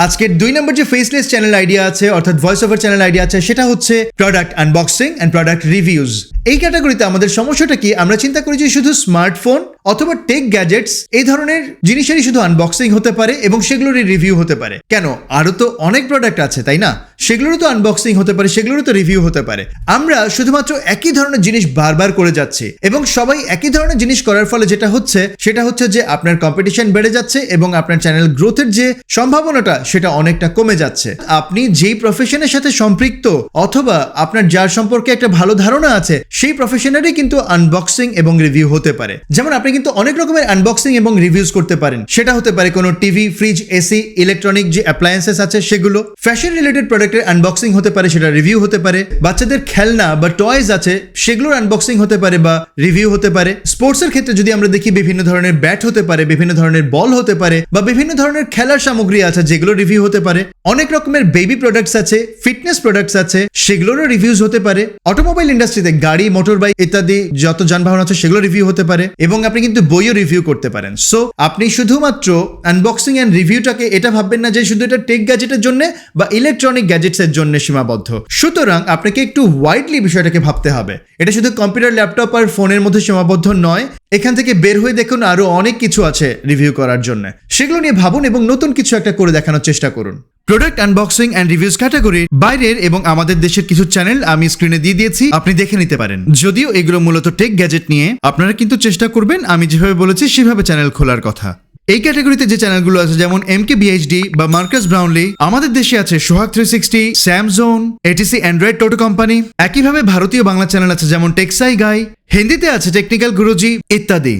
আজকের 2 নম্বর যে faceless channel idea আছে অর্থাৎ ভয়েস ওভার চ্যানেল আইডিয়া আছে সেটা হচ্ছে product unboxing and product reviews. এই ক্যাটাগরিতে আমাদের সমস্যাটা কি, আমরা চিন্তা করি যে শুধু স্মার্টফোন অথবা টেক গ্যাজেটস এই ধরনের জিনিসেরই শুধু আনবক্সিং হতে পারে এবং সেগুলোরই রিভিউ হতে পারে। কেন, আরো তো অনেক প্রোডাক্ট আছে তাই না, সেগুলোরও তো আনবক্সিং হতে পারে, সেগুলোরও তো রিভিউ হতে পারে। আমরা শুধুমাত্র একই ধরনের জিনিস বারবার করে যাচ্ছি এবং সবাই একই ধরনের জিনিস করার ফলে যেটা হচ্ছে সেটা হচ্ছে যে আপনার কম্পিটিশন বেড়ে যাচ্ছে এবং আপনার চ্যানেল গ্রোথের যে সম্ভাবনাটা সেটা অনেকটা কমে যাচ্ছে। আপনি যেই প্রফেশনের সাথে সম্পৃক্ত অথবা আপনার যার সম্পর্কে একটা ভালো ধারণা আছে সেই প্রফেশনেরই কিন্তু আনবক্সিং এবং রিভিউ হতে পারে। যেমন আপনি কিন্তু অনেক রকমের আনবক্সিং এবং রিভিউজ করতে পারেন। সেটা হতে পারে কোনো টিভি, ফ্রিজ, এসি, ইলেকট্রনিক যে অ্যাপ্লায়েন্সেস আছে সেগুলো, ফ্যাশন রিলেটেড প্রোডাক্টের আনবক্সিং হতে পারে, সেটা রিভিউ হতে পারে, বাচ্চাদের খেলনা বা টয়েজ আছে সেগুলোর আনবক্সিং হতে পারে বা রিভিউ হতে পারে। স্পোর্টসের ক্ষেত্রে যদি আমরা দেখি বিভিন্ন ধরনের ব্যাট হতে পারে, বিভিন্ন ধরনের বল হতে পারে বা বিভিন্ন ধরনের খেলার সামগ্রী আছে যেগুলো রিভিউ হতে পারে। অনেক রকমের বেবি প্রোডাক্টস আছে, ফিটনেস প্রোডাক্টস আছে, সেগুলোরও রিভিউজ হতে পারে। অটোমোবাইল ইন্ডাস্ট্রিতে গাড়ি, মোটর বাইক ইত্যাদি যত যানবাহন আছে সেগুলো রিভিউ হতে পারে এবং আপনি কিন্তু বইও রিভিউ করতে পারেন। সো আপনি শুধুমাত্র আনবক্সিং এন্ড রিভিউটাকে এটা ভাববেন না যে শুধু এটা টেক গ্যাজেটের জন্য বা ইলেকট্রনিক গ্যাজেটস এর জন্য সীমাবদ্ধ। সুতরাং আপনাকে একটু ওয়াইডলি বিষয়টাকে ভাবতে হবে। এটা শুধু কম্পিউটার, ল্যাপটপ আর ফোনের মধ্যে সীমাবদ্ধ নয়। এখান থেকে বের হয়ে দেখুন আরো অনেক কিছু আছে রিভিউ করার জন্য। সেগুলো নিয়ে ভাবুন এবং নতুন কিছু একটা করে দেখানোর চেষ্টা করুন। প্রোডাক্ট আনবক্সিং এন্ড রিভিউজ ক্যাটাগরির বাইরের এবং আমাদের দেশের কিছু চ্যানেল আমি স্ক্রিনে দিয়ে দিয়েছি, আপনি দেখে নিতে পারেন। যদিও এগুলো মূলত টেক গ্যাজেট নিয়ে, আপনারা কিন্তু চেষ্টা করবেন আমি যেভাবে বলেছি সেভাবে চ্যানেল খোলার কথা। এই ক্যাটাগরিতে যে চ্যানেলগুলো আছে যেমন এমকে বিএইচডি বা মার্কাস ব্রাউনলি, আমাদের দেশে আছে সোহাগ 360, স্যামজোন, এটিসি অ্যান্ড্রয়েড টোটো কোম্পানি। একইভাবে ভারতীয় বাংলা চ্যানেল আছে যেমন টেকসাই গাই, হিন্দিতে আছে টেকনিক্যাল গুরুজি ইত্যাদি।